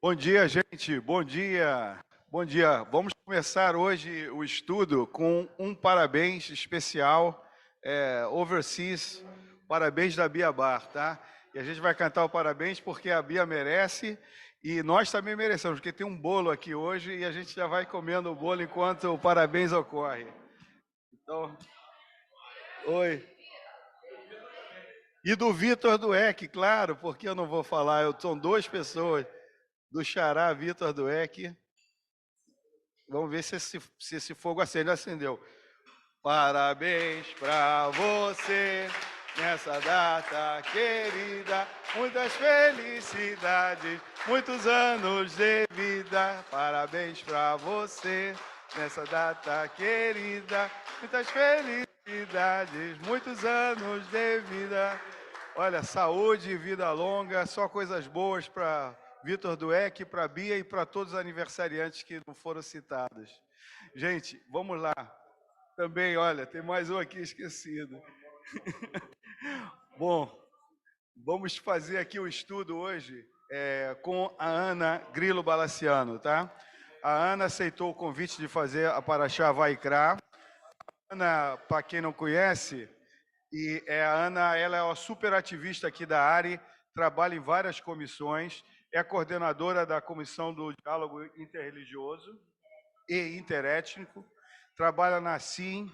Bom dia, gente. Bom dia. Bom dia. Vamos começar hoje o estudo com um parabéns especial, Overseas, parabéns da Bia Bar, tá? E a gente vai cantar o parabéns porque a Bia merece e nós também merecemos, porque tem um bolo aqui hoje e a gente já vai comendo o bolo enquanto o parabéns ocorre. Então, oi. E do Vitor Dueck, claro, porque eu não vou falar, são duas pessoas, do Xará Vitor Dueck. Vamos ver se esse fogo acende. Acendeu. Parabéns pra você nessa data querida. Muitas felicidades, muitos anos de vida. Parabéns pra você nessa data querida. Muitas felicidades, muitos anos de vida. Olha, saúde e vida longa, só coisas boas para Vitor Dueck, para Bia e para todos os aniversariantes que não foram citados. Gente, vamos lá. Também, olha, tem mais um aqui esquecido. Bom, vamos fazer aqui o estudo hoje com a Ana Grilo Balaciano, tá? A Ana aceitou o convite de fazer a Paraxá Vaikra. Ana, para quem não conhece, a Ana, ela é uma super ativista aqui da área, trabalha em várias comissões, é a coordenadora da Comissão do Diálogo Interreligioso e Interétnico, trabalha na CIM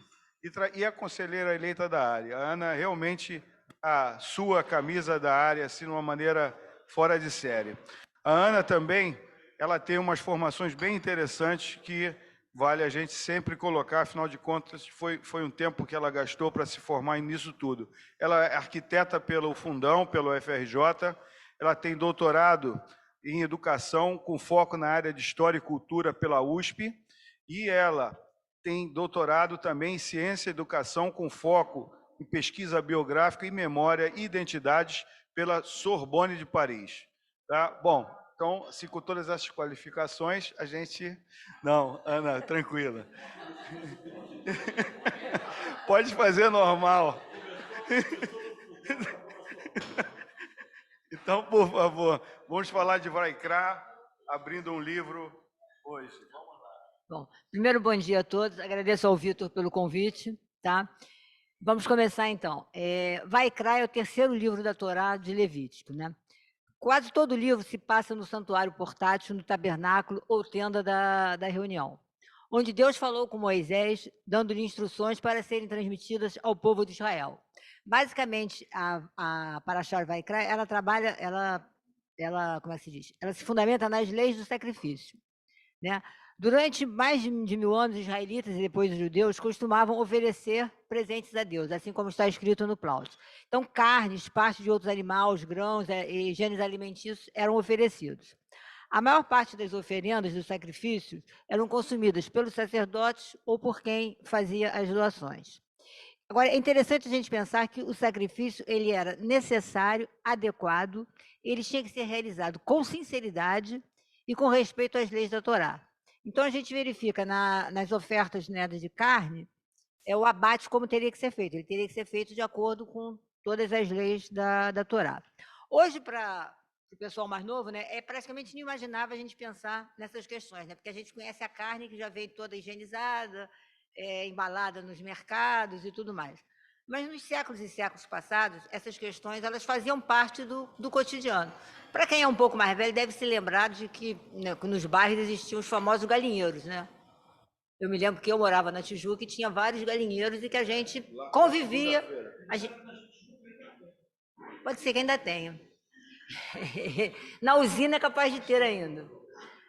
e é conselheira eleita da área. A Ana realmente a sua camisa da área assim de uma maneira fora de série. A Ana também, ela tem umas formações bem interessantes que vale a gente sempre colocar, afinal de contas, foi um tempo que ela gastou para se formar nisso tudo. Ela é arquiteta pelo Fundão, pelo FRJ, ela tem doutorado em educação com foco na área de História e Cultura pela USP, e ela tem doutorado também em Ciência e Educação com foco em Pesquisa Biográfica e Memória e Identidades pela Sorbonne de Paris. Tá? Bom, então, se com todas essas qualificações, a gente... Não, Ana, tranquila. Pode fazer normal. Então, por favor, vamos falar de Vaikra, abrindo um livro hoje. Bom, primeiro, bom dia a todos. Agradeço ao Vitor pelo convite, tá? Vamos começar, então. Vaikra é o terceiro livro da Torá de Levítico, né? Quase todo o livro se passa no santuário portátil, no tabernáculo ou tenda da reunião, onde Deus falou com Moisés, dando-lhe instruções para serem transmitidas ao povo de Israel. Basicamente, a Parashat Vaikra, ela trabalha, como é que se diz? Ela se fundamenta nas leis do sacrifício, né? Durante mais de 1000 anos, os israelitas e depois os judeus costumavam oferecer presentes a Deus, assim como está escrito no Plaut. Então, carnes, partes de outros animais, grãos e gêneros alimentícios eram oferecidos. A maior parte das oferendas dos sacrifícios eram consumidas pelos sacerdotes ou por quem fazia as doações. Agora, é interessante a gente pensar que o sacrifício ele era necessário, adequado, ele tinha que ser realizado com sinceridade e com respeito às leis da Torá. Então, a gente verifica nas ofertas, né, de carne, o abate como teria que ser feito. Ele teria que ser feito de acordo com todas as leis da Torá. Hoje, para o pessoal mais novo, né, é praticamente inimaginável a gente pensar nessas questões, né, porque a gente conhece a carne que já vem toda higienizada, embalada nos mercados e tudo mais. Mas nos séculos e séculos passados, essas questões elas faziam parte do cotidiano. Para quem é um pouco mais velho, deve se lembrar de que, né, nos bairros existiam os famosos galinheiros, né? Eu me lembro que eu morava na Tijuca e tinha vários galinheiros e que a gente convivia. Pode ser que ainda tenha. Na usina é capaz de ter ainda.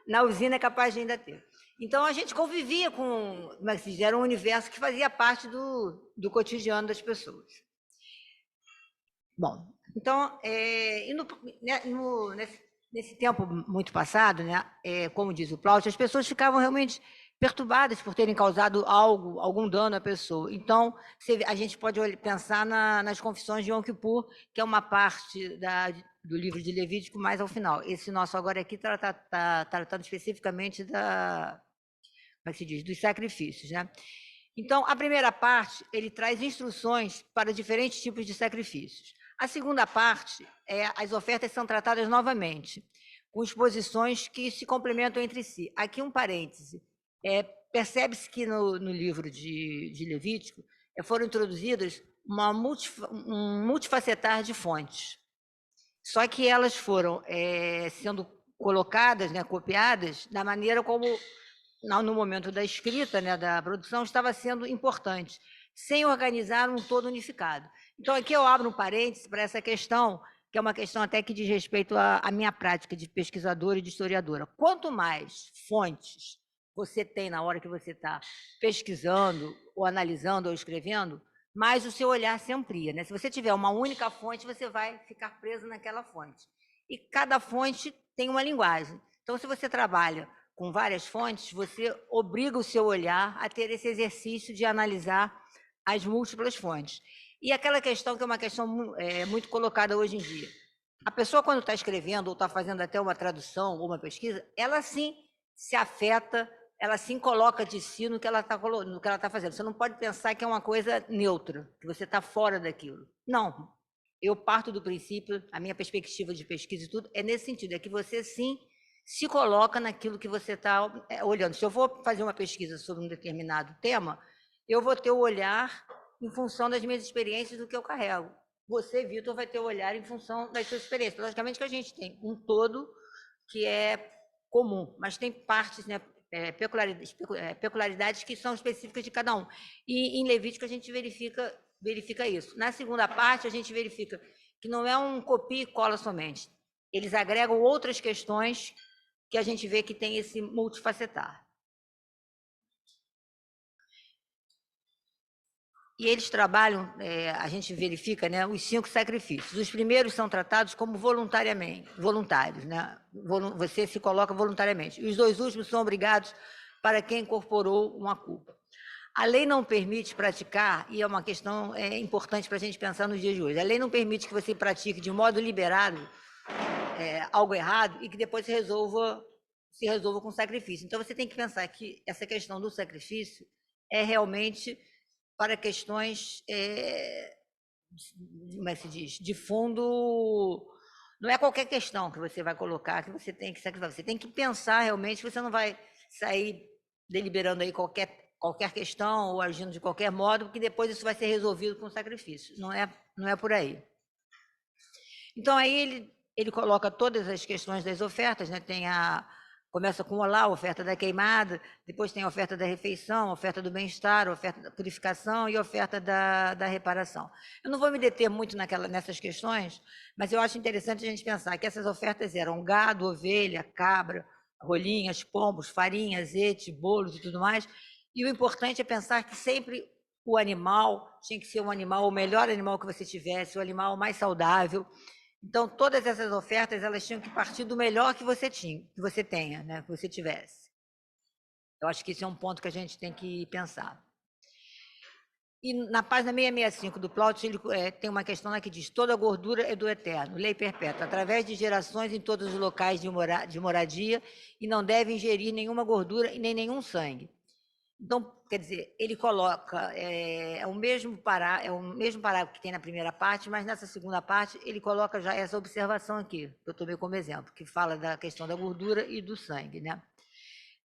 Na usina é capaz de ainda ter. Então, a gente convivia com, como é que se diz, era um universo que fazia parte do cotidiano das pessoas. Bom, então, nesse tempo muito passado, né, como diz o Plaut, as pessoas ficavam realmente perturbadas por terem causado algum dano à pessoa. Então, a gente pode pensar nas confissões de Yom Kippur, que é uma parte do livro de Levítico, mais ao final. Esse nosso agora aqui está tratando especificamente como é que se diz, dos sacrifícios, né? Então, a primeira parte, ele traz instruções para diferentes tipos de sacrifícios. A segunda parte, as ofertas são tratadas novamente, com exposições que se complementam entre si. Aqui um parêntese. Percebe-se que no livro de Levítico foram introduzidas um multifacetar de fontes. Só que elas foram sendo colocadas, né, copiadas, da maneira como, no momento da escrita, né, da produção, estava sendo importante, sem organizar um todo unificado. Então, aqui eu abro um parêntese para essa questão, que é uma questão até que diz respeito à minha prática de pesquisadora e de historiadora. Quanto mais fontes você tem na hora que você está pesquisando, ou analisando, ou escrevendo, mais o seu olhar se amplia, né? Se você tiver uma única fonte, você vai ficar preso naquela fonte. E cada fonte tem uma linguagem. Então, se você trabalha com várias fontes, você obriga o seu olhar a ter esse exercício de analisar as múltiplas fontes. E aquela questão que é uma questão muito colocada hoje em dia. A pessoa, quando está escrevendo ou está fazendo até uma tradução ou uma pesquisa, ela sim se afeta, ela sim coloca de si no que ela está fazendo. Você não pode pensar que é uma coisa neutra, que você está fora daquilo. Não. Eu parto do princípio, a minha perspectiva de pesquisa e tudo, é nesse sentido, é que você sim se coloca naquilo que você está olhando. Se eu vou fazer uma pesquisa sobre um determinado tema, eu vou ter o olhar em função das minhas experiências do que eu carrego. Você, Vitor, vai ter o olhar em função das suas experiências. Logicamente que a gente tem um todo que é comum, mas tem partes, né, peculiaridades que são específicas de cada um. E em Levítico a gente verifica isso. Na segunda parte, a gente verifica que não é um copia e cola somente. Eles agregam outras questões que a gente vê que tem esse multifacetar. E eles trabalham, a gente verifica, né, os 5 sacrifícios. Os primeiros são tratados como voluntários, né? Você se coloca voluntariamente. E os 2 últimos são obrigados para quem incorporou uma culpa. A lei não permite praticar, e é uma questão importante para a gente pensar nos dias de hoje, a lei não permite que você pratique de modo liberado algo errado e que depois se resolva com sacrifício. Então, você tem que pensar que essa questão do sacrifício é realmente para questões, como é que se diz, de fundo. Não é qualquer questão que você vai colocar que você tem que sacrificar. Você tem que pensar realmente, você não vai sair deliberando aí qualquer questão ou agindo de qualquer modo, porque depois isso vai ser resolvido com sacrifício. Não é por aí. Então, aí ele coloca todas as questões das ofertas, né? Começa com olá, a oferta da queimada, depois tem a oferta da refeição, a oferta do bem-estar, a oferta da purificação e a oferta da reparação. Eu não vou me deter muito nessas questões, mas eu acho interessante a gente pensar que essas ofertas eram gado, ovelha, cabra, rolinhas, pombos, farinha, azeite, bolos e tudo mais, e o importante é pensar que sempre o animal tinha que ser um animal, o melhor animal que você tivesse, o animal mais saudável. Então, todas essas ofertas, elas tinham que partir do melhor que você tenha, né, que você tivesse. Eu acho que esse é um ponto que a gente tem que pensar. E na página 665 do Plaut, ele tem uma questão lá que diz: toda gordura é do Eterno, lei perpétua, através de gerações em todos os locais de moradia, e não deve ingerir nenhuma gordura e nem nenhum sangue. Então, quer dizer, ele coloca, o mesmo parágrafo que tem na primeira parte, mas nessa segunda parte ele coloca já essa observação aqui, que eu tomei como exemplo, que fala da questão da gordura e do sangue, né?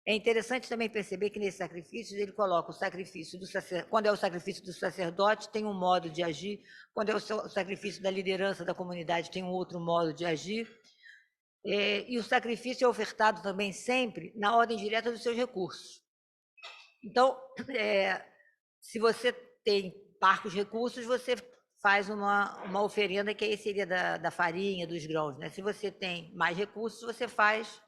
É interessante também perceber que nesses sacrifícios ele coloca o sacrifício quando é o sacrifício do sacerdote, tem um modo de agir, quando é o sacrifício da liderança da comunidade, tem um outro modo de agir, e o sacrifício é ofertado também sempre na ordem direta dos seus recursos. Então, se você tem parcos recursos, você faz uma oferenda que aí seria da farinha, dos grãos, né? Se você tem mais recursos, você faz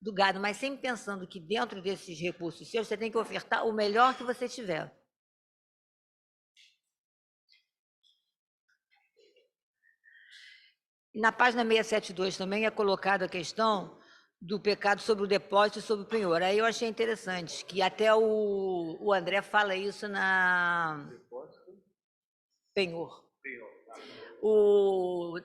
do gado, mas sempre pensando que dentro desses recursos seus, você tem que ofertar o melhor que você tiver. Na página 672 também é colocada a questão do pecado sobre o depósito e sobre o penhor. Aí eu achei interessante, que até o André fala isso na... Penhor. O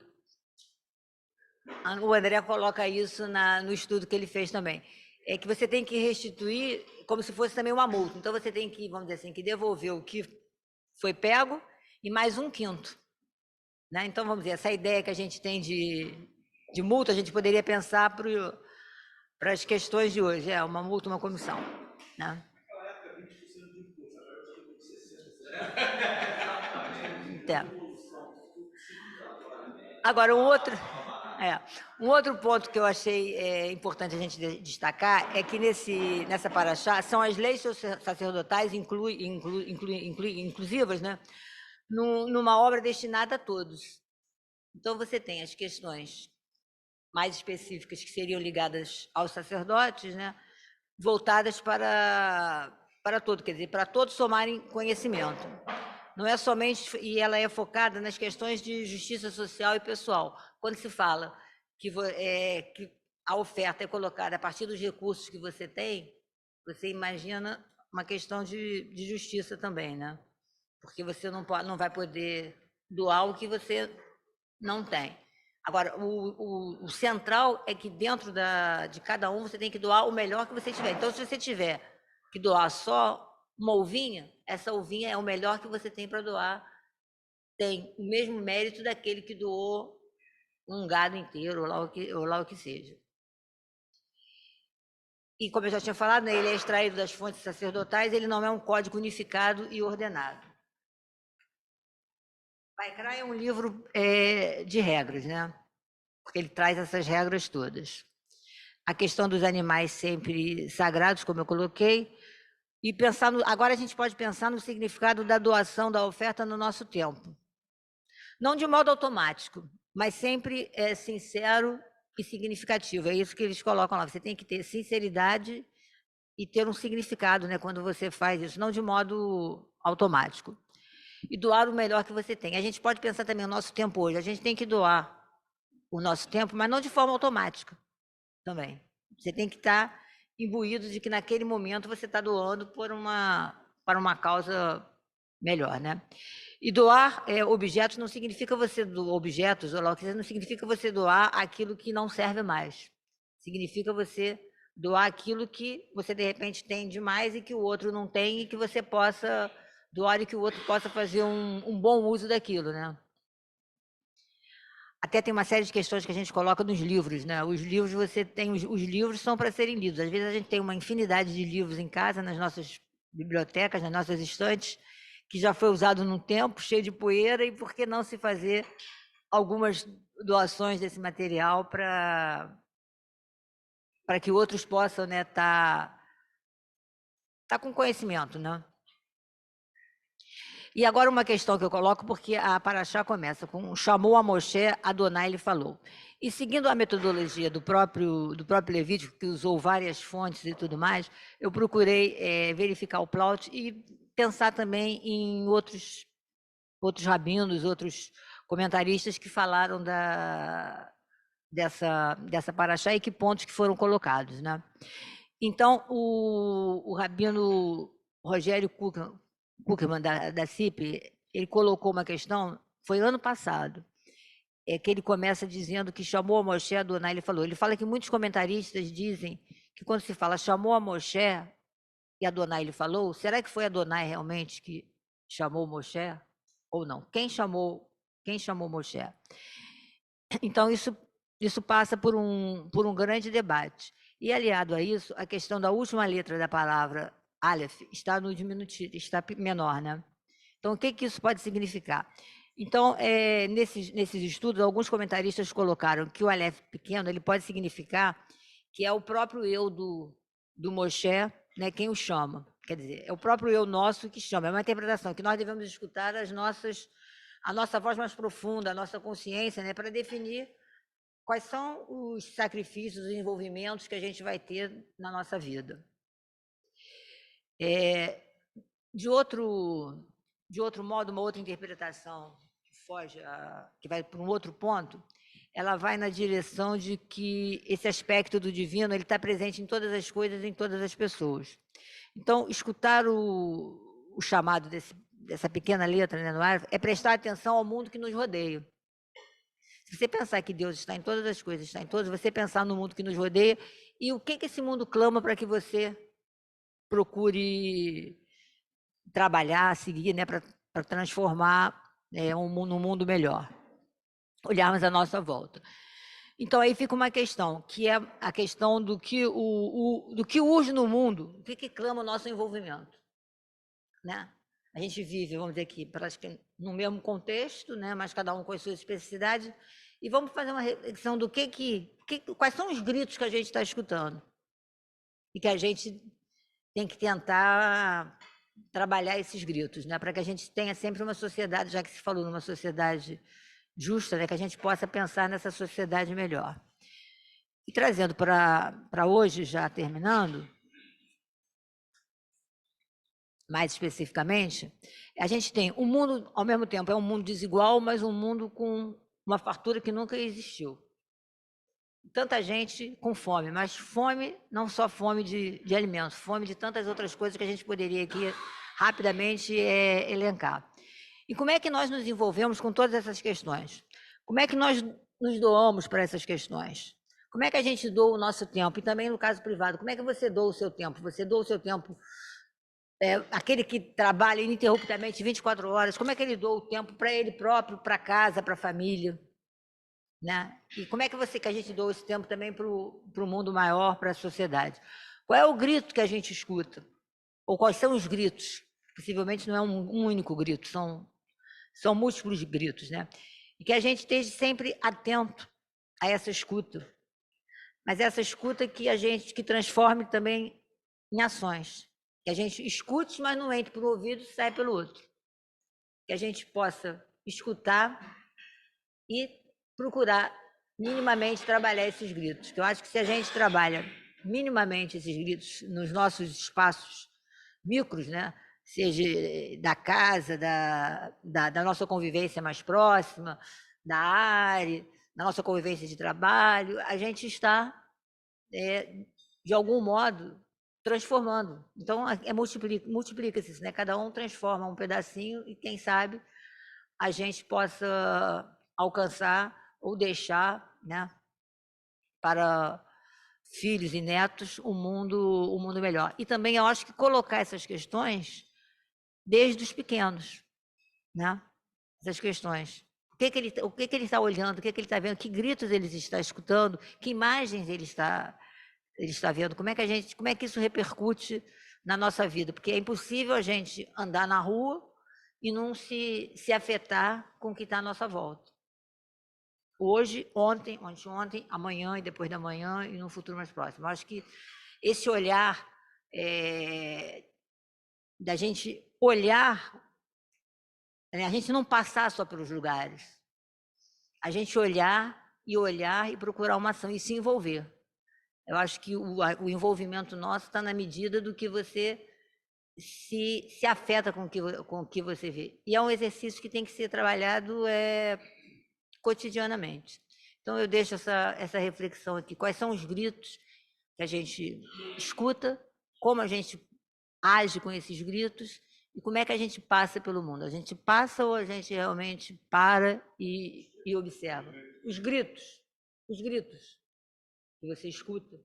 André coloca isso no estudo que ele fez também. É que você tem que restituir como se fosse também uma multa. Então, você tem que, vamos dizer assim, que devolver o que foi pego e mais 1/5. Né? Então, vamos dizer, essa ideia que a gente tem de multa, a gente poderia pensar para as questões de hoje. É uma multa, uma comissão, né? Entendo. Agora, um outro ponto que eu achei importante a gente destacar é que nessa paraxá são as leis sacerdotais inclusivas, né? Numa obra destinada a todos. Então, você tem as questões mais específicas que seriam ligadas aos sacerdotes, né? Voltadas para todo, quer dizer, para todos somarem conhecimento. Não é somente, e ela é focada nas questões de justiça social e pessoal. Quando se fala que a oferta é colocada a partir dos recursos que você tem, você imagina uma questão de justiça também, né? Porque você não vai poder doar o que você não tem. Agora, o central é que dentro de cada um você tem que doar o melhor que você tiver. Então, se você tiver que doar só uma ovinha, essa ovinha é o melhor que você tem para doar, tem o mesmo mérito daquele que doou um gado inteiro, ou lá o que seja. E como eu já tinha falado, né, ele é extraído das fontes sacerdotais, ele não é um código unificado e ordenado. Vaikra é um livro de regras, né? Porque ele traz essas regras todas. A questão dos animais sempre sagrados, como eu coloquei, e agora a gente pode pensar no significado da doação da oferta no nosso tempo. Não de modo automático, mas sempre sincero e significativo. É isso que eles colocam lá. Você tem que ter sinceridade e ter um significado, né, quando você faz isso, não de modo automático. E doar o melhor que você tem. A gente pode pensar também no nosso tempo hoje. A gente tem que doar o nosso tempo, mas não de forma automática também. Você tem que estar imbuído de que naquele momento você está doando para uma causa melhor, né? E doar objetos não significa você doar objetos, ou lá, não significa você doar aquilo que não serve mais. Significa você doar aquilo que você de repente tem demais e que o outro não tem e que você possa doar e que o outro possa fazer um bom uso daquilo, né? Até tem uma série de questões que a gente coloca nos livros, né? Os livros os livros são para serem lidos. Às vezes a gente tem uma infinidade de livros em casa, nas nossas bibliotecas, nas nossas estantes, que já foi usado num tempo, cheio de poeira, e por que não se fazer algumas doações desse material para que outros possam, né, tá com conhecimento, né? E agora uma questão que eu coloco, porque a Paraxá começa com chamou a Moshe, Adonai lhe falou. E seguindo a metodologia do próprio Levítico, que usou várias fontes e tudo mais, eu procurei verificar o plot e pensar também em outros rabinos, outros comentaristas que falaram dessa Paraxá e que pontos que foram colocados, né? Então, o rabino Rogério Kuckerman, da CIP, ele colocou uma questão, foi ano passado, que ele começa dizendo que chamou a Moshe, Adonai, ele fala que muitos comentaristas dizem que quando se fala chamou a Moshe e Adonai ele falou, será que foi Adonai realmente que chamou Moshe ou não? Quem chamou Moshe? Então, isso passa por um grande debate. E, aliado a isso, a questão da última letra da palavra Aleph está no diminutivo, está menor, né? Então, o que isso pode significar? Então, nesses estudos, alguns comentaristas colocaram que o Aleph pequeno ele pode significar que é o próprio eu do Moshe, né, quem o chama. Quer dizer, é o próprio eu nosso que chama. É uma interpretação que nós devemos escutar a nossa voz mais profunda, a nossa consciência, né, para definir quais são os sacrifícios, os envolvimentos que a gente vai ter na nossa vida. De outro modo, uma outra interpretação que vai para um outro ponto, ela vai na direção de que esse aspecto do divino ele está presente em todas as coisas, em todas as pessoas. Então, escutar o chamado dessa pequena letra, né, no ar, é prestar atenção ao mundo que nos rodeia. Se você pensar que Deus está em todas as coisas, está em todas, você pensar no mundo que nos rodeia e o que esse mundo clama para que você procure trabalhar, seguir, né, para transformar um mundo melhor. Olharmos à nossa volta. Então, aí fica uma questão, que é a questão do que, do que urge no mundo, do que clama o nosso envolvimento. Né? A gente vive, vamos dizer aqui, praticamente no mesmo contexto, né? Mas cada um com as suas especificidades, e vamos fazer uma reflexão do quais são os gritos que a gente está escutando, e que a gente tem que tentar trabalhar esses gritos, né? Para que a gente tenha sempre uma sociedade, já que se falou numa sociedade justa, né? Que a gente possa pensar nessa sociedade melhor. E trazendo para hoje, já terminando, mais especificamente, a gente tem um mundo, ao mesmo tempo, é um mundo desigual, mas um mundo com uma fartura que nunca existiu. Tanta gente com fome, mas fome, não só fome de alimentos, fome de tantas outras coisas que a gente poderia aqui rapidamente elencar. E como é que nós nos envolvemos com todas essas questões? Como é que nós nos doamos para essas questões? Como é que a gente doa o nosso tempo? E também no caso privado, como é que você doa o seu tempo? Você doa o seu tempo, aquele que trabalha ininterruptamente 24 horas, como é que ele doa o tempo para ele próprio, para casa, para a família? Né? E como é que a gente doa esse tempo também para o mundo maior, para a sociedade? Qual é o grito que a gente escuta? Ou quais são os gritos? Possivelmente não é um único grito, são múltiplos gritos, né? E que a gente esteja sempre atento a essa escuta, mas essa escuta que transforme também em ações, que a gente escute, mas não entre por um ouvido e sai pelo outro, que a gente possa escutar e procurar minimamente trabalhar esses gritos, que eu acho que se a gente trabalha minimamente esses gritos nos nossos espaços micros, né? Seja da casa, da nossa convivência mais próxima, da área, da nossa convivência de trabalho, a gente está, de algum modo, transformando. Então, multiplica-se isso, né? Cada um transforma um pedacinho e, quem sabe, a gente possa alcançar ou deixar, né, para filhos e netos um mundo melhor. E também eu acho que colocar essas questões desde os pequenos, né? Essas questões. O que ele está olhando, o que ele está vendo, que gritos ele está escutando, que imagens ele está vendo, como é que isso repercute na nossa vida? Porque é impossível a gente andar na rua e não se afetar com o que está à nossa volta. Hoje, ontem, anteontem, amanhã e depois da manhã e no futuro mais próximo. Eu acho que esse olhar da gente olhar, né, a gente não passar só pelos lugares, a gente olhar e procurar uma ação e se envolver. Eu acho que o envolvimento nosso está na medida do que você se afeta com o que você vê. E é um exercício que tem que ser trabalhado cotidianamente. Então, eu deixo essa reflexão aqui. Quais são os gritos que a gente escuta, como a gente age com esses gritos e como é que a gente passa pelo mundo? A gente passa ou a gente realmente para e observa? Os gritos que você escuta.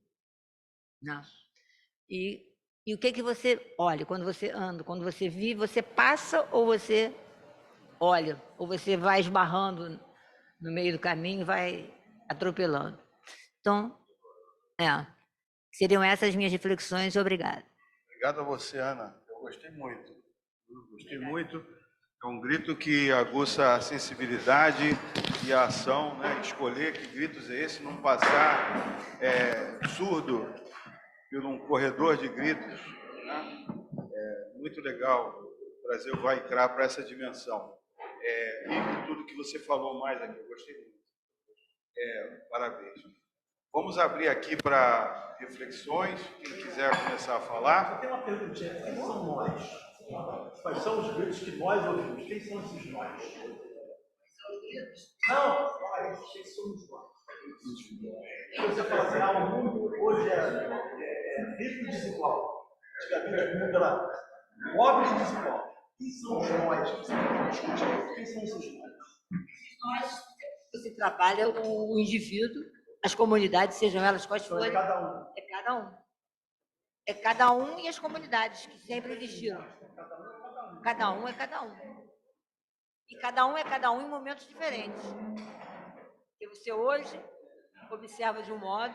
Não. E o que você olha quando você anda, quando você vive, você passa ou você olha, ou você vai esbarrando no meio do caminho, vai atropelando. Então, seriam essas minhas reflexões. Obrigada. Obrigado a você, Ana. Eu gostei muito. Gostei muito. É um grito que aguça a sensibilidade e a ação, né? Escolher que gritos é esse, não passar surdo por um corredor de gritos. Né? Muito legal trazer o Vaikra para essa dimensão. E tudo que você falou mais aqui, eu gostei muito. Parabéns. Vamos abrir aqui para reflexões. Quem quiser começar a falar. Eu tenho uma perguntinha. Quem são nós? Quais são os gritos que nós ouvimos? Quem são esses nós? Não, nós. Quem somos nós? Você fala assim, o mundo hoje é rico e desigual. Antigamente o mundo era pobre e desigual. Quem são os nós? Quem são esses nós? Nós, você trabalha o indivíduo, as comunidades, sejam elas quais forem. É cada um. É cada um. É cada um e as comunidades que sempre existiram. Cada um é cada um. E cada um é cada um em momentos diferentes. Porque você hoje observa de um modo,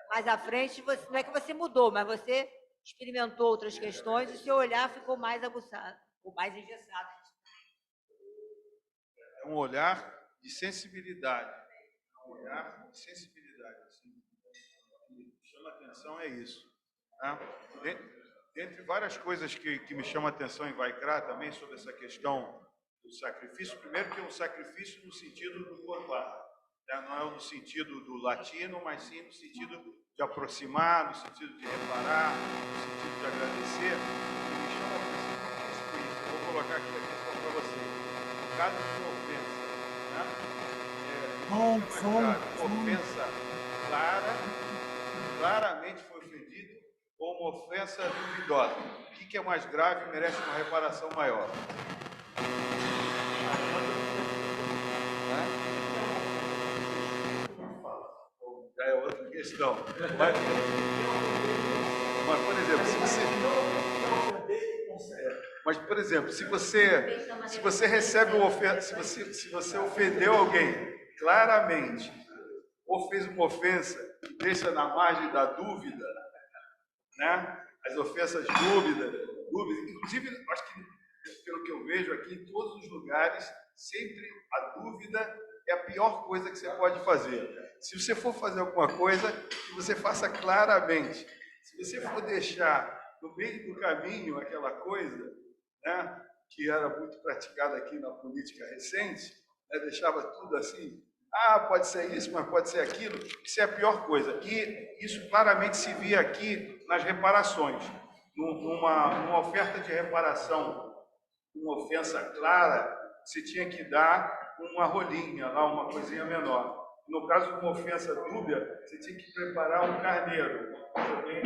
mais à frente, não é que você mudou, mas você experimentou outras questões e seu olhar ficou mais aguçado, ou mais engessado. É um olhar de sensibilidade. Um olhar de sensibilidade. Assim. O que me chama a atenção é isso. Tá? Dentre várias coisas que me chamam a atenção em Vaikra também, sobre essa questão do sacrifício, primeiro que é um sacrifício no sentido do corpar. Tá? Não é no sentido do latino, mas sim no sentido de aproximar, no sentido de reparar, no sentido de agradecer. E me chama a atenção por isso. Eu vou colocar aqui a questão para vocês. No caso de uma ofensa, né? Ofensa clara, claramente foi ofendido, ou uma ofensa duvidosa. O que é mais grave e merece uma reparação maior? Já é outra questão. Mas por exemplo, se você recebe uma ofensa, se você ofendeu alguém claramente, ou fez uma ofensa que deixa na margem da dúvida, né? As ofensas dúvidas, inclusive, acho que pelo que eu vejo aqui, em todos os lugares, sempre a dúvida é a pior coisa que você pode fazer. Se você for fazer alguma coisa, que você faça claramente. Se você for deixar no meio do caminho aquela coisa, né, que era muito praticada aqui na política recente, né, deixava tudo assim, pode ser isso, mas pode ser aquilo, isso é a pior coisa. E isso claramente se via aqui nas reparações. Numa oferta de reparação, uma ofensa clara, se tinha que dar uma rolinha lá, uma coisinha menor. No caso de uma ofensa dúbia, você tinha que preparar um carneiro, também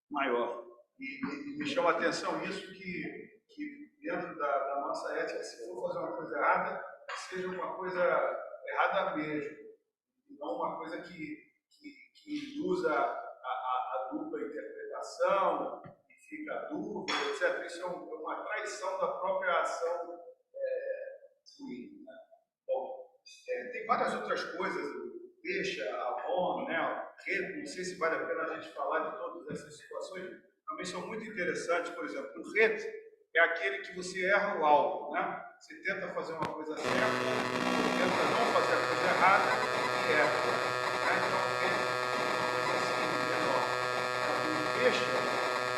maior. E me chama a atenção isso, que dentro da nossa ética, se for fazer uma coisa errada, seja uma coisa errada mesmo, e não uma coisa que usa a dupla interpretação, e fica a dúvida, etc. Isso é uma traição da própria ação ruim. Né? Bom, tem várias outras coisas, deixa, Avon, né? Não sei se vale a pena a gente falar de todas essas situações, também são muito interessantes. Por exemplo, o ret é aquele que você erra o alvo, né? Você tenta fazer uma coisa certa, ou tenta não fazer a coisa errada e erra. Né? Então, tem uma coisa assim, menor. O deixa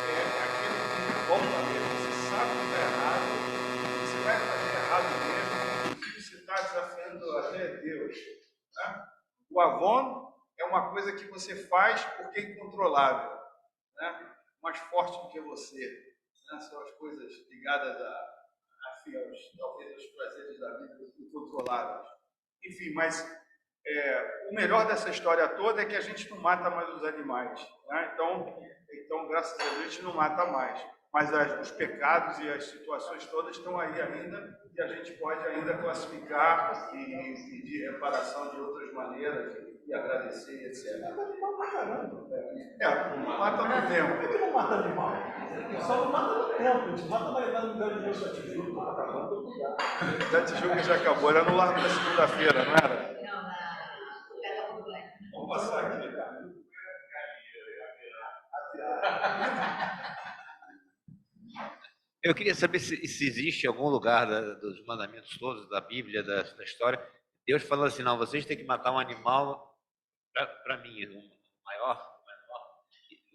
é aquele que volta mesmo. Você sabe que está errado, você vai fazer errado mesmo, inclusive você está desafiando até Deus. Né? O Avon é uma coisa que você faz porque é incontrolável, né? Mais forte do que você. Né? São as coisas ligadas talvez aos prazeres da vida incontroláveis. Enfim, mas o melhor dessa história toda é que a gente não mata mais os animais. Né? Então, graças a Deus, a gente não mata mais. Mas os pecados e as situações todas estão aí ainda, e a gente pode ainda classificar e pedir reparação de outras maneiras, e agradecer, etc. Não mata no tempo. Por que não mata animal? Só não mata no tempo, a gente mata mais lá no lugar de Deus da Tijuca, tá acabando todo lugar. Da Tijuca já acabou, era no Largo da Segunda-feira, não era? Vamos passar aqui. Eu queria saber se existe algum lugar dos mandamentos todos, da Bíblia, da história, Deus falando assim, não, vocês têm que matar um animal para mim, um maior,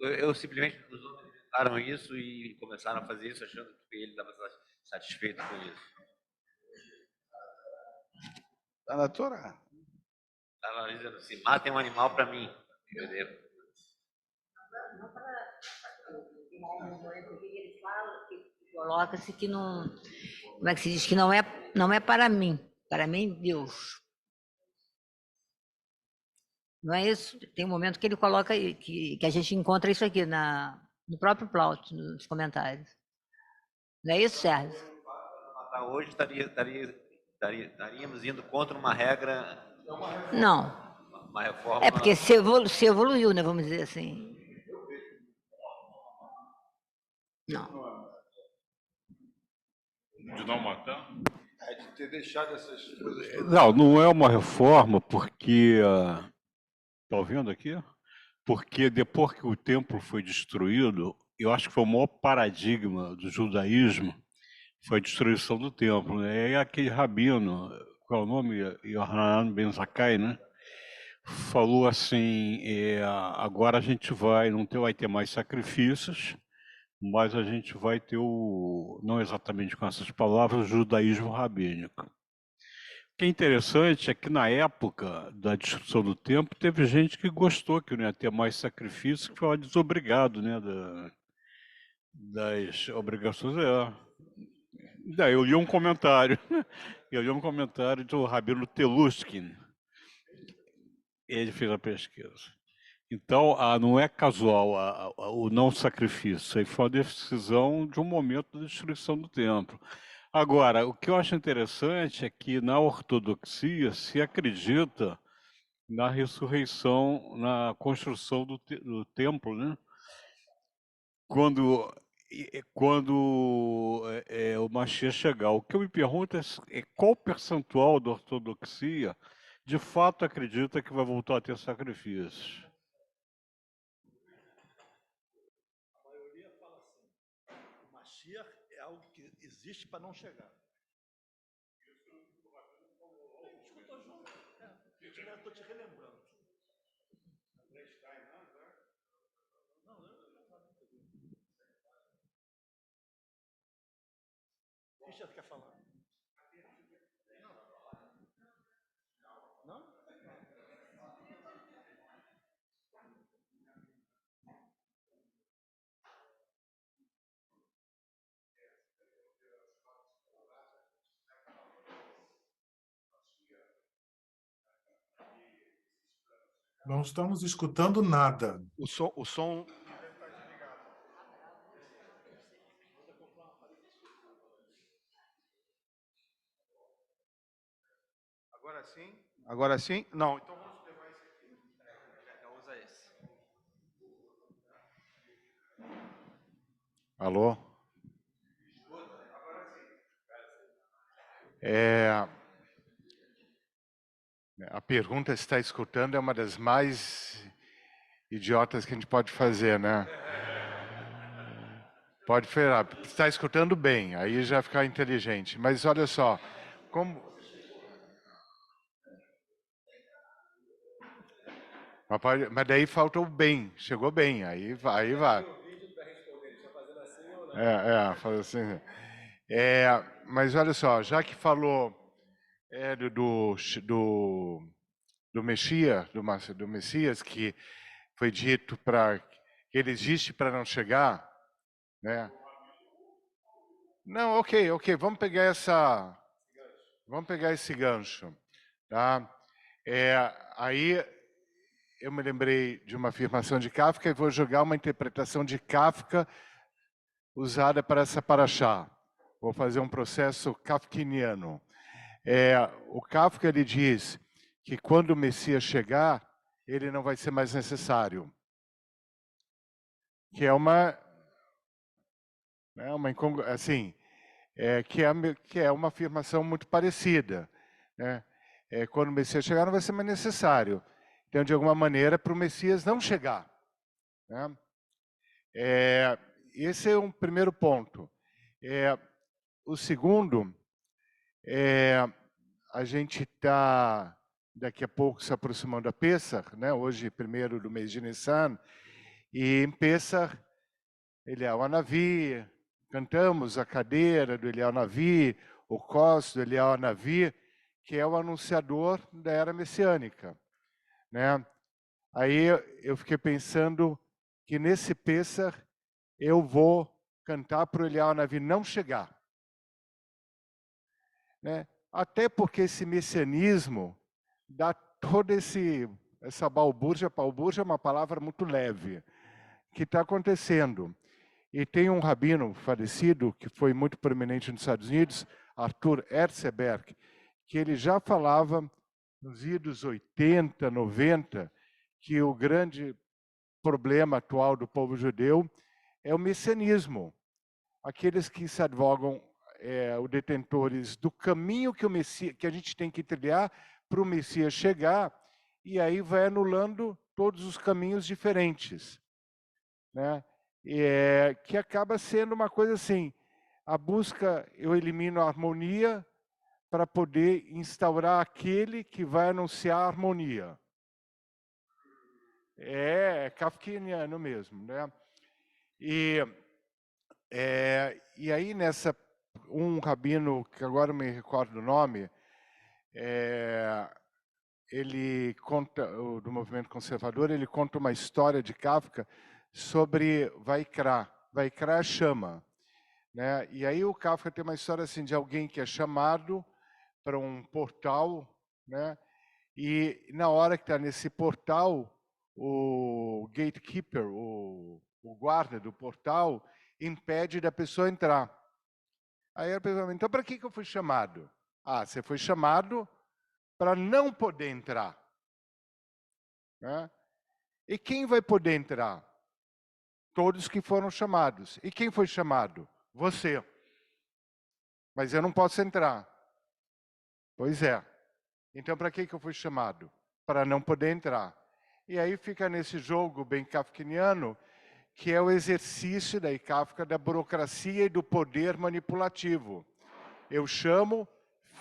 um menor. Eu simplesmente, os homens inventaram isso e começaram a fazer isso achando que ele estava satisfeito com isso. Está na Torá. Estava dizendo assim, matem um animal para mim. Ele fala, coloca-se que não, como é que se diz, que não é para mim Deus. Não é isso? Tem um momento que ele coloca que a gente encontra isso aqui no próprio Plaut, nos comentários. Não é isso, Sérgio? Matar hoje estaríamos indo contra uma regra. Não. Uma reforma. É porque se evoluiu, né? Vamos dizer assim. Não. De não matar? É de ter deixado essas coisas todas. Não é uma reforma, porque Está ouvindo aqui? Porque depois que o templo foi destruído, eu acho que foi o maior paradigma do judaísmo, foi a destruição do templo, né? E aquele rabino, qual é o nome? Yohanan Ben Zakkai, né? Falou assim, agora a gente vai ter mais sacrifícios, mas a gente vai ter não exatamente com essas palavras, o judaísmo rabínico. O que é interessante é que na época da destruição do templo, teve gente que gostou que não ia ter mais sacrifícios, que foi desobrigado, né, das obrigações. Daí eu li um comentário, do rabino Teluskin, ele fez a pesquisa. Então, não é casual o não sacrifício, aí foi uma decisão de um momento da destruição do templo. Agora, o que eu acho interessante é que na ortodoxia se acredita na ressurreição, na construção do templo, né? Quando o Mashiach chegar. O que eu me pergunto é qual percentual da ortodoxia de fato acredita que vai voltar a ter sacrifícios. A maioria fala assim, o Mashiach é algo que existe para não chegar. Escutou junto. Eu estou te relembrando. Richard quer falar? Não? Não estamos escutando nada. O som... Agora sim? Agora sim? Não, então vamos levar esse aqui. Então usa esse. Alô? A pergunta se está escutando é uma das mais idiotas que a gente pode fazer, né? Pode falar, está escutando bem, aí já fica inteligente. Mas olha só, como... Mas daí faltou bem, chegou bem, aí vai. Faz assim. Mas olha só, já que falou do Messias, que foi dito que ele existe para não chegar, né? Não, ok, vamos pegar esse gancho, tá? Aí eu me lembrei de uma afirmação de Kafka e vou jogar uma interpretação de Kafka usada para essa paraxá. Vou fazer um processo kafkiniano. O Kafka ele diz que quando o Messias chegar, ele não vai ser mais necessário. Que é que é uma afirmação muito parecida, né? Quando o Messias chegar, não vai ser mais necessário. Então, de alguma maneira, para o Messias não chegar, né? Esse é um primeiro ponto. O segundo, a gente está daqui a pouco se aproximando da Pessach, né? Hoje, 1º do mês de Nissan, e em Pessach, Eliel Hanavi, cantamos a cadeira do Eliel Hanavi, o cos do Eliel Hanavi, que é o anunciador da era messiânica, né? Aí eu fiquei pensando que nesse Pessach eu vou cantar para o Eliel Hanavi não chegar, né? Até porque esse messianismo dá toda essa balbúrdia é uma palavra muito leve, que está acontecendo. E tem um rabino falecido, que foi muito proeminente nos Estados Unidos, Arthur Erzberg, que ele já falava nos idos 80, 90, que o grande problema atual do povo judeu é o messianismo. Aqueles que se advogam os detentores do caminho que a gente tem que trilhar para o Messias chegar, e aí vai anulando todos os caminhos diferentes, né? Que acaba sendo uma coisa assim, a busca, eu elimino a harmonia para poder instaurar aquele que vai anunciar a harmonia. É kafkiniano mesmo, né? E aí um rabino, que agora me recordo do nome, ele conta, do movimento conservador, ele conta uma história de Kafka sobre Vaikra. Vaikra é chama, né? E aí o Kafka tem uma história assim de alguém que é chamado para um portal, né? E na hora que está nesse portal, o gatekeeper, o guarda do portal, impede da pessoa entrar. Aí a pessoa fala, então para que eu fui chamado? Ah, você foi chamado para não poder entrar, né? E quem vai poder entrar? Todos que foram chamados. E quem foi chamado? Você. Mas eu não posso entrar. Pois é. Então, para que eu fui chamado? Para não poder entrar. E aí fica nesse jogo bem kafkiniano, que é o exercício da Kafka da burocracia e do poder manipulativo. Eu chamo,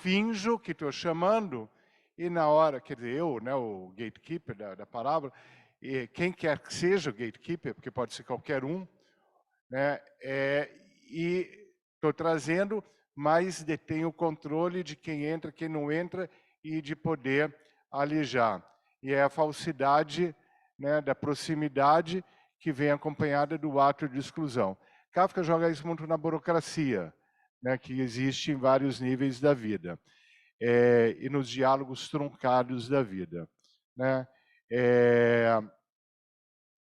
finjo que estou chamando, e na hora, quer dizer, eu, né, o gatekeeper da palavra, e quem quer que seja o gatekeeper, porque pode ser qualquer um, né, e estou trazendo, mas detenho o controle de quem entra, quem não entra, e de poder alijar. E é a falsidade, né, da proximidade que vem acompanhada do ato de exclusão. Kafka joga isso muito na burocracia, né, que existe em vários níveis da vida, e nos diálogos truncados da vida, né?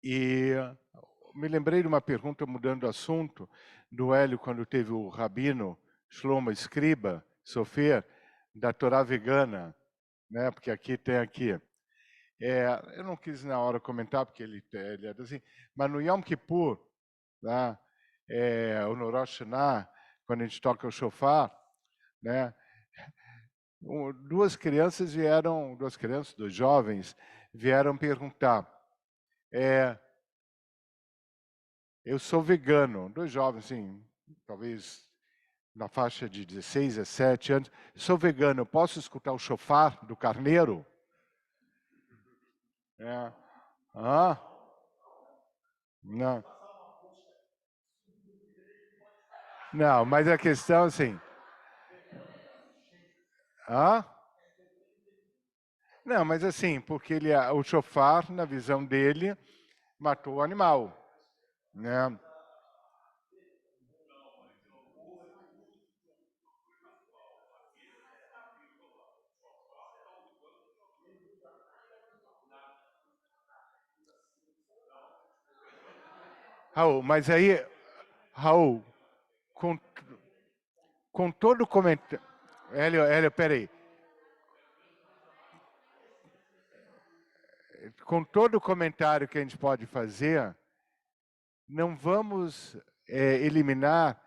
E me lembrei de uma pergunta, mudando de assunto, do Hélio, quando teve o rabino Shlomo Escriba, Sofer, da Torá vegana, né? Porque aqui tem aqui. Eu não quis na hora comentar, porque ele é assim, mas no Yom Kippur, tá? O no Rosh Hashanah, quando a gente toca o shofar, né? Duas jovens, vieram perguntar, eu sou vegano, dois jovens, assim, talvez na faixa de 16, 17 anos, sou vegano, posso escutar o shofar do carneiro? Não. Não, mas a questão assim... Não, mas assim, porque o shofar, na visão dele, matou o animal, né? Raul, mas aí, Raul, com todo comentário... Hélio, peraí. Com todo comentário que a gente pode fazer, não vamos eliminar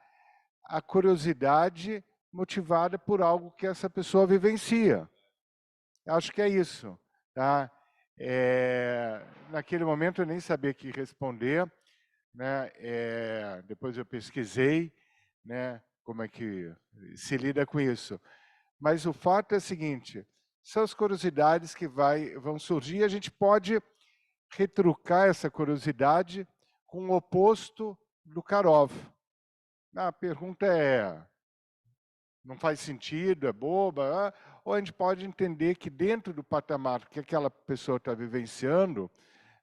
a curiosidade motivada por algo que essa pessoa vivencia. Acho que é isso, tá? Naquele momento eu nem sabia o que responder, né? Depois eu pesquisei, né? Como é que se lida com isso. Mas o fato é o seguinte, são as curiosidades que vão surgir, a gente pode retrucar essa curiosidade com o oposto do Karov. A pergunta não faz sentido, é boba, ou a gente pode entender que dentro do patamar que aquela pessoa está vivenciando,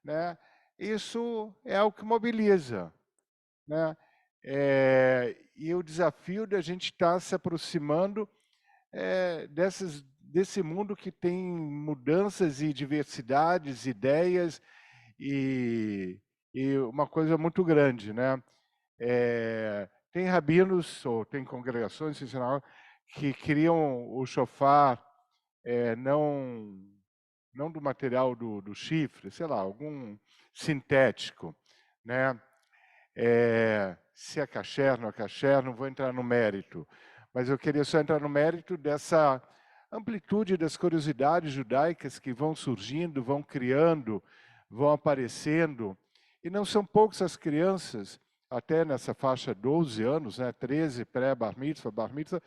né, isso é o que mobiliza, né? E o desafio de a gente estar se aproximando desse mundo que tem mudanças e diversidades, ideias e uma coisa muito grande, né? Tem rabinos ou tem congregações que criam o shofar não do material do chifre, sei lá, algum sintético, né? Se é kasher, não é kasher, não vou entrar no mérito, mas eu queria só entrar no mérito dessa amplitude das curiosidades judaicas que vão surgindo, vão criando, vão aparecendo. E não são poucas as crianças, até nessa faixa 12 anos, né, 13, pré-bar mitzvah, bar mitzvah,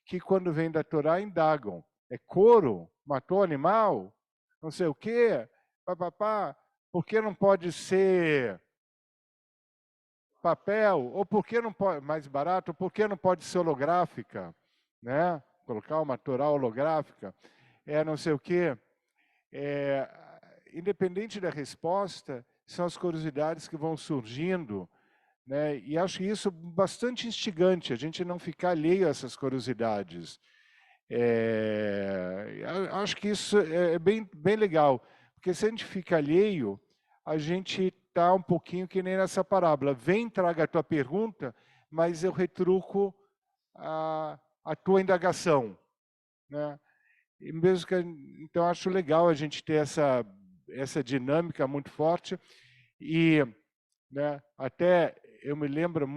que quando vem da Torá indagam. É couro? Matou animal? Não sei o quê? Papapá. Por que não pode ser papel? Ou por que não pode, mais barato, por que não pode ser holográfica? Né? Colocar uma Torá holográfica, não sei o quê. Independente da resposta, são as curiosidades que vão surgindo, né? E acho isso bastante instigante, a gente não ficar alheio a essas curiosidades. Acho que isso é bem legal, porque se a gente fica alheio, a gente está um pouquinho que nem nessa parábola. Vem, traga a tua pergunta, mas eu retruco a tua indagação, né? E mesmo que, então, acho legal a gente ter essa dinâmica muito forte. E, né, até eu me lembro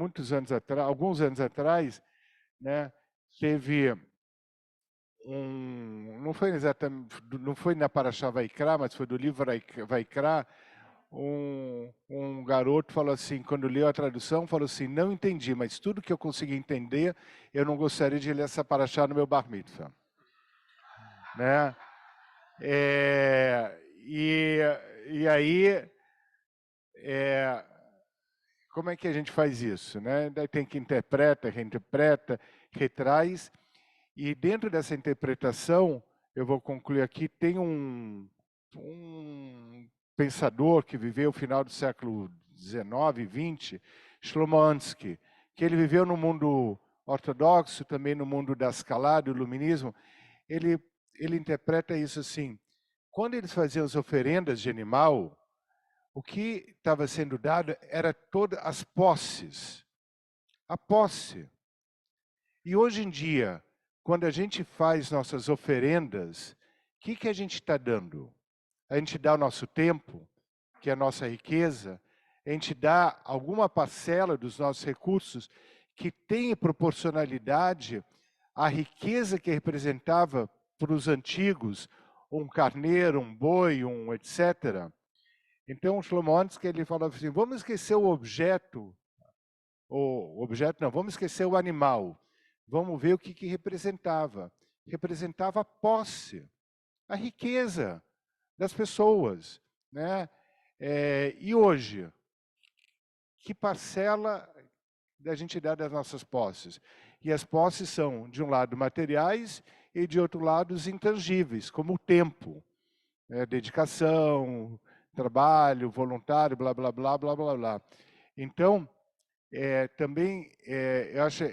alguns anos atrás, né, teve não foi na Parashá Vaikra, mas foi do livro Vaikra, um garoto falou assim, quando leu a tradução, falou assim, não entendi, mas tudo que eu consegui entender, eu não gostaria de ler essa Parashá no meu bar mitzvah. Né? E aí, como é que a gente faz isso? Né? Daí tem que interpreta, reinterpreta, retraz, e dentro dessa interpretação, eu vou concluir aqui, tem um pensador que viveu no final do século XIX e XX, Shlomo Ansky, que ele viveu no mundo ortodoxo, também no mundo da Escalá, do iluminismo. Ele interpreta isso assim, quando eles faziam as oferendas de animal, o que estava sendo dado era todas as posses, a posse. E hoje em dia, quando a gente faz nossas oferendas, o que a gente está dando? A gente dá o nosso tempo, que é a nossa riqueza, a gente dá alguma parcela dos nossos recursos que tem proporcionalidade à riqueza que representava para os antigos um carneiro, um boi, etc. Então, o Shlomo Ansky, ele falava assim, vamos esquecer o objeto não, vamos esquecer o animal. Vamos ver o que representava. Representava a posse, a riqueza das pessoas. Né? E hoje, que parcela da gente dá das nossas posses? E as posses são, de um lado, materiais e, de outro lado, os intangíveis, como o tempo, dedicação, trabalho, voluntário, blá, blá, blá, blá, blá, blá. Então, também, eu acho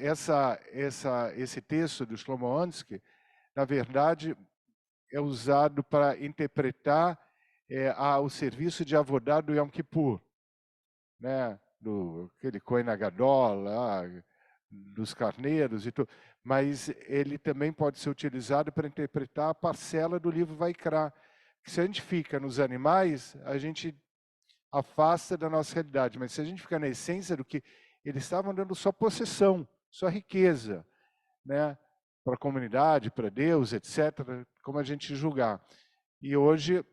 esse texto do Shlomo Ansky, na verdade, é usado para interpretar o serviço de avodá do Yom Kippur, né? Aquele Kohen Gadol, dos carneiros e tudo. Mas ele também pode ser utilizado para interpretar a parcela do livro Vaikra. Se a gente fica nos animais, a gente afasta da nossa realidade. Mas se a gente ficar na essência do que eles estavam dando só possessão, só riqueza, né? Para a comunidade, para Deus, etc., como a gente julgar. E hoje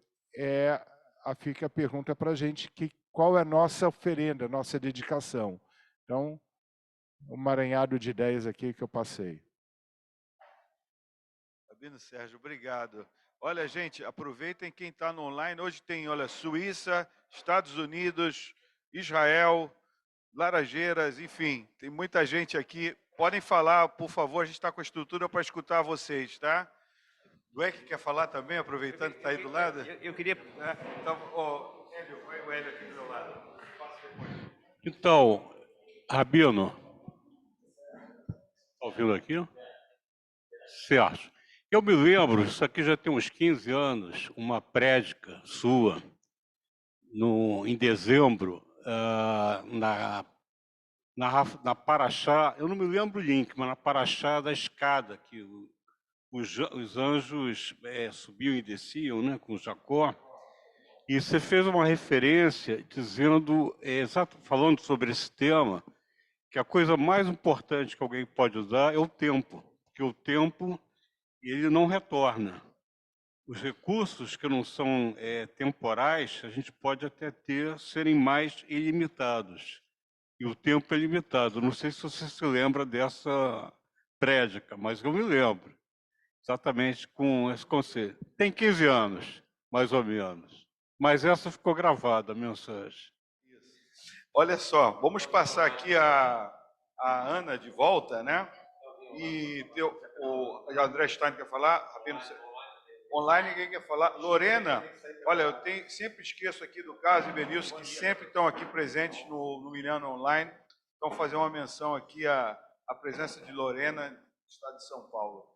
fica a pergunta para a gente, qual é a nossa oferenda, a nossa dedicação. Então, um emaranhado de ideias aqui que eu passei. Rabino Sérgio, obrigado. Olha, gente, aproveitem quem está no online. Hoje tem, olha, Suíça, Estados Unidos, Israel, Laranjeiras, enfim, tem muita gente aqui. Podem falar, por favor, a gente está com a estrutura para escutar vocês, tá? Dweck quer falar também, aproveitando que está aí do lado? Eu queria... Então, Hélio, vai o Hélio aqui do meu lado. Então, Rabino, está ouvindo aqui? Certo. Eu me lembro, isso aqui já tem uns 15 anos, uma prédica sua, em dezembro, na Parashá, eu não me lembro o link, mas na Parashá da escada, que os anjos subiam e desciam, né, com Jacó, e você fez uma referência dizendo, falando sobre esse tema, que a coisa mais importante que alguém pode usar é o tempo, porque o tempo ele não retorna. Os recursos que não são temporais, a gente pode até serem mais ilimitados. E o tempo é limitado. Não sei se você se lembra dessa prédica, mas eu me lembro. Exatamente com esse conselho. Tem 15 anos, mais ou menos. Mas essa ficou gravada, a mensagem. Olha só, vamos passar aqui a Ana de volta, né? E o André Stein quer falar? Online ninguém quer falar. Lorena, olha, eu sempre esqueço aqui do Carlos e Benilson, que sempre estão aqui presentes no Milhano Online. Então, fazer uma menção aqui à presença de Lorena, do estado de São Paulo.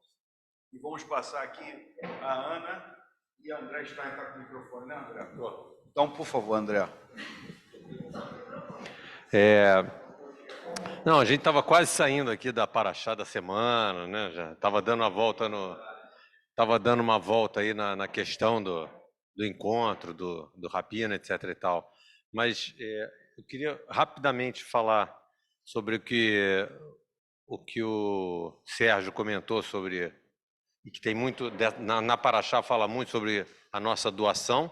E vamos passar aqui a Ana e a André Stein está com o microfone, né, André? Então, por favor, André. Não, a gente estava quase saindo aqui da Paraxá da semana, né? Já estava dando uma volta aí na questão do encontro, do Rabino, etc. e tal. Mas eu queria rapidamente falar sobre o que o Sérgio comentou sobre, e que tem muito, na Paraxá fala muito sobre a nossa doação.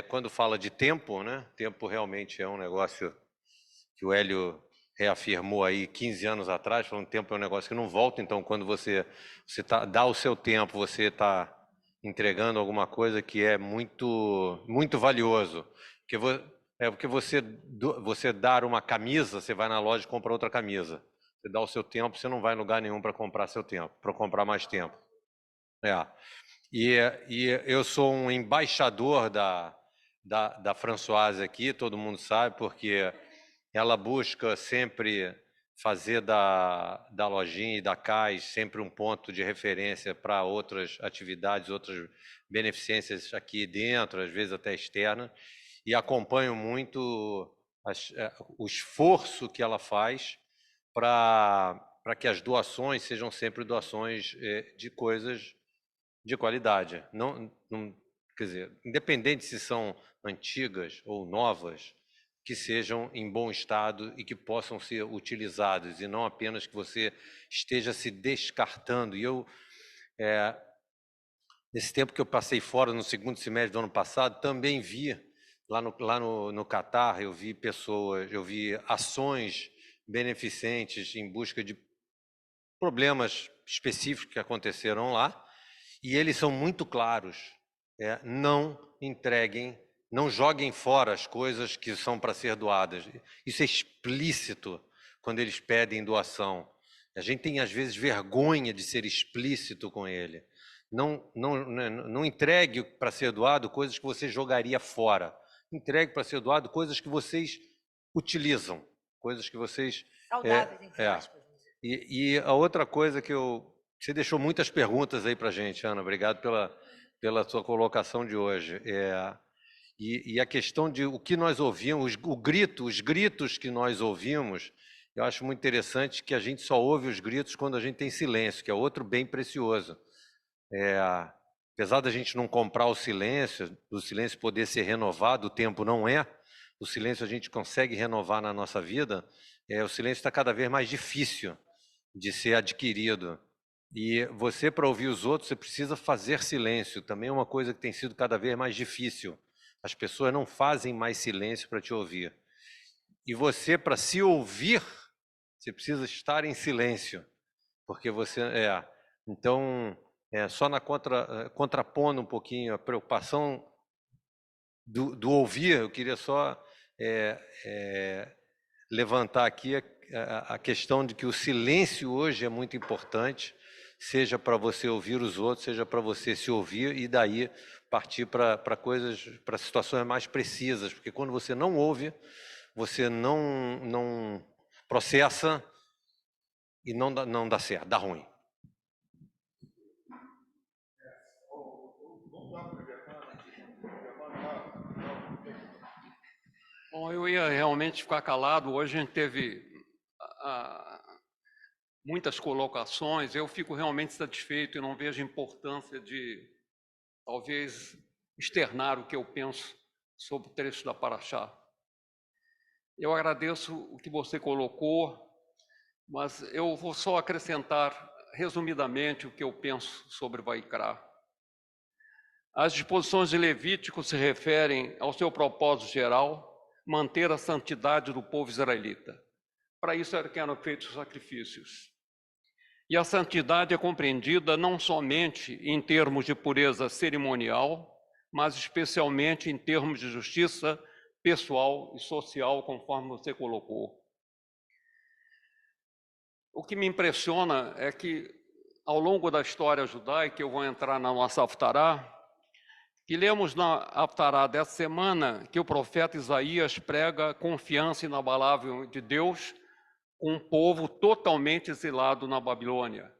Quando fala de tempo, né? Tempo realmente é um negócio que o Hélio reafirmou aí 15 anos atrás, falando que tempo é um negócio que não volta. Então, quando você dá o seu tempo, você está entregando alguma coisa que é muito, muito valioso. Porque você dar uma camisa, você vai na loja e compra outra camisa. Você dá o seu tempo, você não vai em lugar nenhum para comprar seu tempo, para comprar mais tempo. E eu sou um embaixador da Françoise aqui, todo mundo sabe, porque ela busca sempre fazer da lojinha e da CAIS sempre um ponto de referência para outras atividades, outras beneficências aqui dentro, às vezes até externas, e acompanho muito o esforço que ela faz para que as doações sejam sempre doações de coisas de qualidade. Quer dizer, independente se são antigas ou novas, que sejam em bom estado e que possam ser utilizados, e não apenas que você esteja se descartando. E eu, nesse tempo que eu passei fora, no segundo semestre do ano passado, também vi, lá no Catar, eu vi ações beneficentes em busca de problemas específicos que aconteceram lá, e eles são muito claros. Não entreguem, não joguem fora as coisas que são para ser doadas. Isso é explícito quando eles pedem doação. A gente tem, às vezes, vergonha de ser explícito com ele. Não entregue para ser doado coisas que você jogaria fora. Entregue para ser doado coisas que vocês utilizam, coisas que vocês... Saudáveis, entre aspas. E a outra coisa que você deixou muitas perguntas aí para a gente, Ana, obrigado pela sua colocação de hoje. E a questão de o que nós ouvimos, os gritos que nós ouvimos, eu acho muito interessante que a gente só ouve os gritos quando a gente tem silêncio, que é outro bem precioso. Apesar da gente não comprar o silêncio poder ser renovado, o tempo não é, o silêncio a gente consegue renovar na nossa vida, o silêncio está cada vez mais difícil de ser adquirido. E você, para ouvir os outros, você precisa fazer silêncio. Também é uma coisa que tem sido cada vez mais difícil. As pessoas não fazem mais silêncio para te ouvir. E você, para se ouvir, você precisa estar em silêncio. Porque você... Então, só contrapondo um pouquinho a preocupação do ouvir, eu queria só levantar aqui a questão de que o silêncio hoje é muito importante, seja para você ouvir os outros, seja para você se ouvir, e daí partir para coisas, para situações mais precisas, porque quando você não ouve, você não processa e não dá certo, dá ruim. Bom, eu ia realmente ficar calado. Hoje a gente teve muitas colocações. Eu fico realmente satisfeito e não vejo importância de, talvez, externar o que eu penso sobre o trecho da Paraxá. Eu agradeço o que você colocou, mas eu vou só acrescentar resumidamente, o que eu penso sobre Vaikra. As disposições de Levítico se referem ao seu propósito geral, manter a santidade do povo israelita. Para isso eram feitos sacrifícios. E a santidade é compreendida não somente em termos de pureza cerimonial, mas especialmente em termos de justiça pessoal e social, conforme você colocou. O que me impressiona é que, ao longo da história judaica, eu vou entrar na nossa Haftará, que lemos na Haftará dessa semana que o profeta Isaías prega confiança inabalável de Deus com um povo totalmente exilado na Babilônia.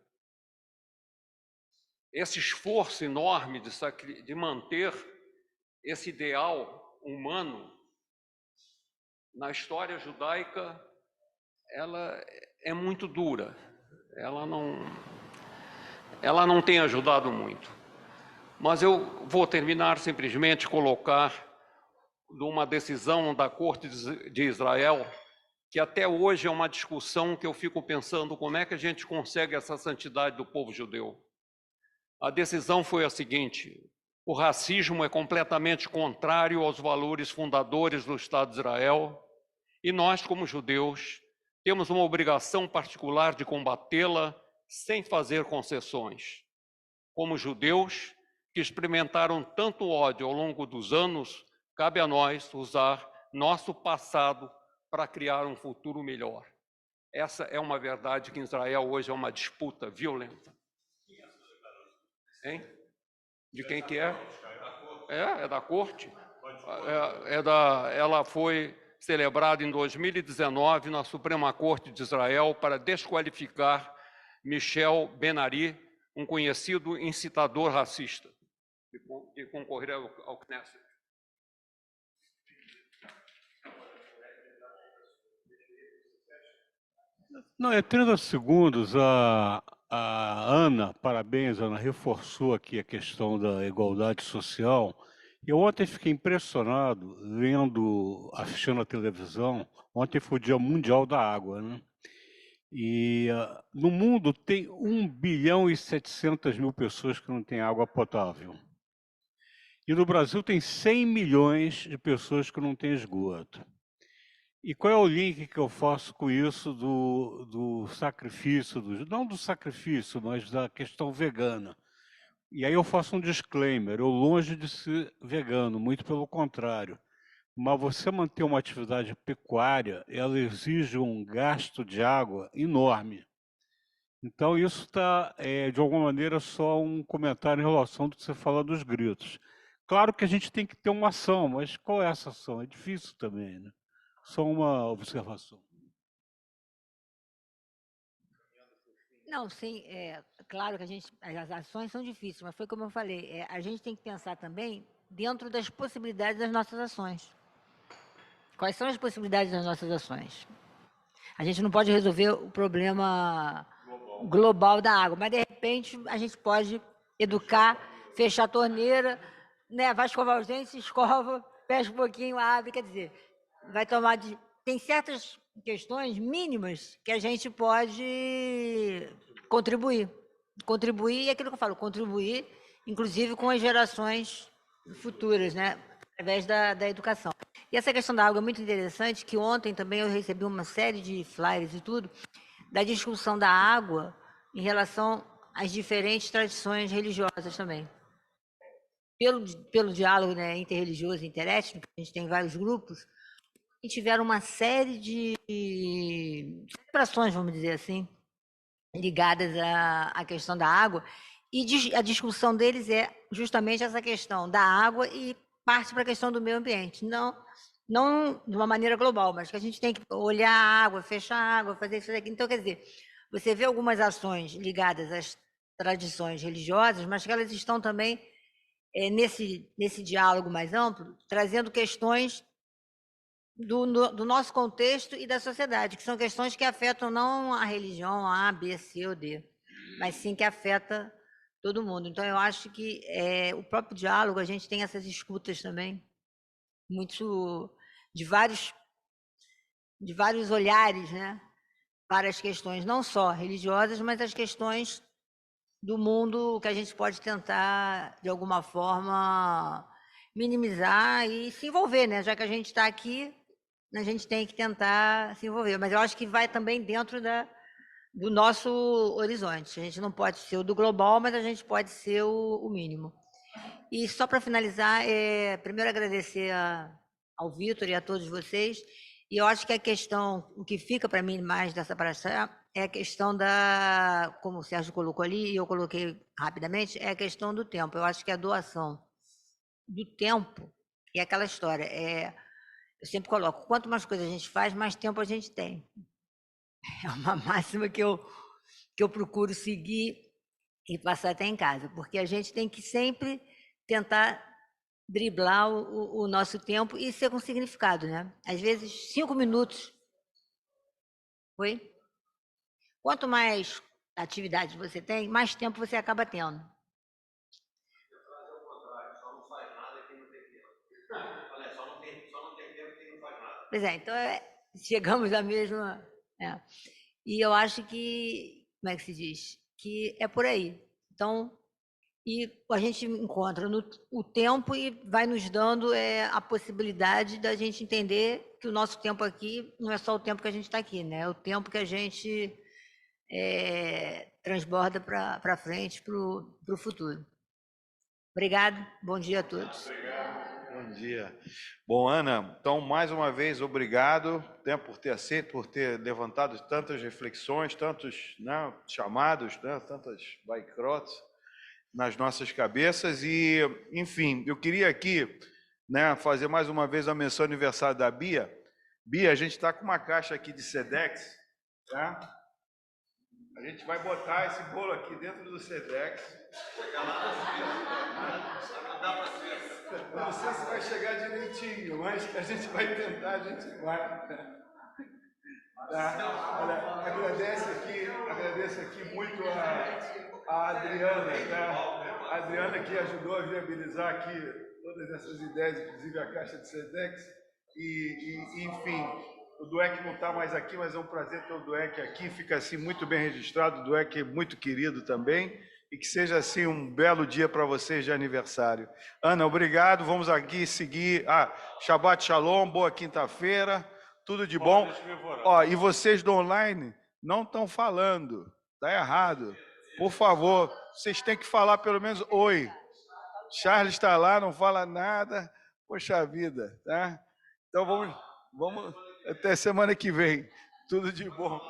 Esse esforço enorme de manter esse ideal humano na história judaica, ela é muito dura. Ela não tem ajudado muito. Mas eu vou terminar simplesmente colocar numa decisão da Corte de Israel, que até hoje é uma discussão que eu fico pensando como é que a gente consegue essa santidade do povo judeu. A decisão foi a seguinte: o racismo é completamente contrário aos valores fundadores do Estado de Israel e nós, como judeus, temos uma obrigação particular de combatê-la sem fazer concessões. Como judeus que experimentaram tanto ódio ao longo dos anos, cabe a nós usar nosso passado para criar um futuro melhor. Essa é uma verdade que em Israel hoje é uma disputa violenta. Hein? De quem que é? É da corte. Ela foi celebrada em 2019 na Suprema Corte de Israel para desqualificar Michel Ben-Ari, um conhecido incitador racista, de concorrer ao Knesset. Não, é 30 segundos. A Ana, parabéns, Ana, reforçou aqui a questão da igualdade social. Eu ontem fiquei impressionado assistindo a televisão. Ontem foi o Dia Mundial da Água, né? E no mundo tem 1 bilhão e 700 mil pessoas que não têm água potável. E no Brasil tem 100 milhões de pessoas que não têm esgoto. E qual é o link que eu faço com isso do sacrifício, não do sacrifício, mas da questão vegana? E aí eu faço um disclaimer: eu longe de ser vegano, muito pelo contrário. Mas você manter uma atividade pecuária, ela exige um gasto de água enorme. Então isso está, de alguma maneira, só um comentário em relação ao que você fala dos gritos. Claro que a gente tem que ter uma ação, mas qual é essa ação? É difícil também, né? Só uma observação. Não, sim, claro que as ações são difíceis, mas foi como eu falei, a gente tem que pensar também dentro das possibilidades das nossas ações. Quais são as possibilidades das nossas ações? A gente não pode resolver o problema global da água, mas de repente a gente pode educar, fechar a torneira, né? Vai escovar os dentes, escova, fecha um pouquinho, abre, quer dizer, vai tomar de... Tem certas questões mínimas que a gente pode contribuir. Contribuir é aquilo que eu falo, contribuir, inclusive com as gerações futuras, né? Através da educação. E essa questão da água é muito interessante, que ontem também eu recebi uma série de flyers e tudo, da discussão da água em relação às diferentes tradições religiosas também. Pelo diálogo, né, interreligioso e interétnico, a gente tem vários grupos, e tiveram uma série de celebrações, vamos dizer assim, ligadas à questão da água, e a discussão deles é justamente essa questão da água e parte para a questão do meio ambiente. Não de uma maneira global, mas que a gente tem que olhar a água, fechar a água, fazer isso daqui. Então, quer dizer, você vê algumas ações ligadas às tradições religiosas, mas que elas estão também nesse diálogo mais amplo, trazendo questões do nosso contexto e da sociedade, que são questões que afetam não a religião A, B, C ou D, mas sim que afeta todo mundo. Então, eu acho que o próprio diálogo, a gente tem essas escutas também, muito de vários olhares, né? para as questões não só religiosas, mas as questões do mundo que a gente pode tentar, de alguma forma, minimizar e se envolver, né? Já que a gente está aqui, a gente tem que tentar se envolver. Mas eu acho que vai também dentro do nosso horizonte. A gente não pode ser o do global, mas a gente pode ser o mínimo. E só para finalizar, primeiro agradecer ao Vitor e a todos vocês. E eu acho que a questão, o que fica para mim mais dessa paraxá é a questão da, como o Sérgio colocou ali, e eu coloquei rapidamente, é a questão do tempo. Eu acho que a doação do tempo é aquela história. Eu sempre coloco, quanto mais coisas a gente faz, mais tempo a gente tem. É uma máxima que eu procuro seguir e passar até em casa, porque a gente tem que sempre tentar driblar o nosso tempo e ser com significado, né? Às vezes, 5 minutos. Oi? Quanto mais atividade você tem, mais tempo você acaba tendo. Pois é, então chegamos à mesma. E eu acho que, como é que se diz? Que é por aí. Então, e a gente encontra o tempo e vai nos dando a possibilidade da gente entender que o nosso tempo aqui não é só o tempo que a gente está aqui, né? É o tempo que a gente transborda para frente, para o futuro. Obrigado, bom dia a todos. Bom dia. Bom, Ana, então, mais uma vez, obrigado, né, por ter aceito, por ter levantado tantas reflexões, tantos, né, chamados, né, tantas baikrots nas nossas cabeças. E, enfim, eu queria aqui, né, fazer mais uma vez a menção ao aniversário da Bia. Bia, a gente está com uma caixa aqui de Sedex, tá? A gente vai botar esse bolo aqui dentro do Sedex. Eu não sei se vai chegar direitinho, mas a gente vai tentar, a gente vai. Tá? Olha, agradeço aqui muito a Adriana, tá? A Adriana que ajudou a viabilizar aqui todas essas ideias, inclusive a caixa de Sedex. E enfim, o Dueck não está mais aqui, mas é um prazer ter o Dueck aqui, fica assim muito bem registrado, o Dueck é muito querido também, e que seja assim um belo dia para vocês de aniversário. Ana, obrigado, vamos aqui seguir. Shabbat Shalom, boa quinta-feira, tudo de bom. E vocês do online não estão falando, está errado. Por favor, vocês têm que falar pelo menos oi. Charles está lá, não fala nada, poxa vida, tá? Então vamos até semana que vem. Tudo de bom.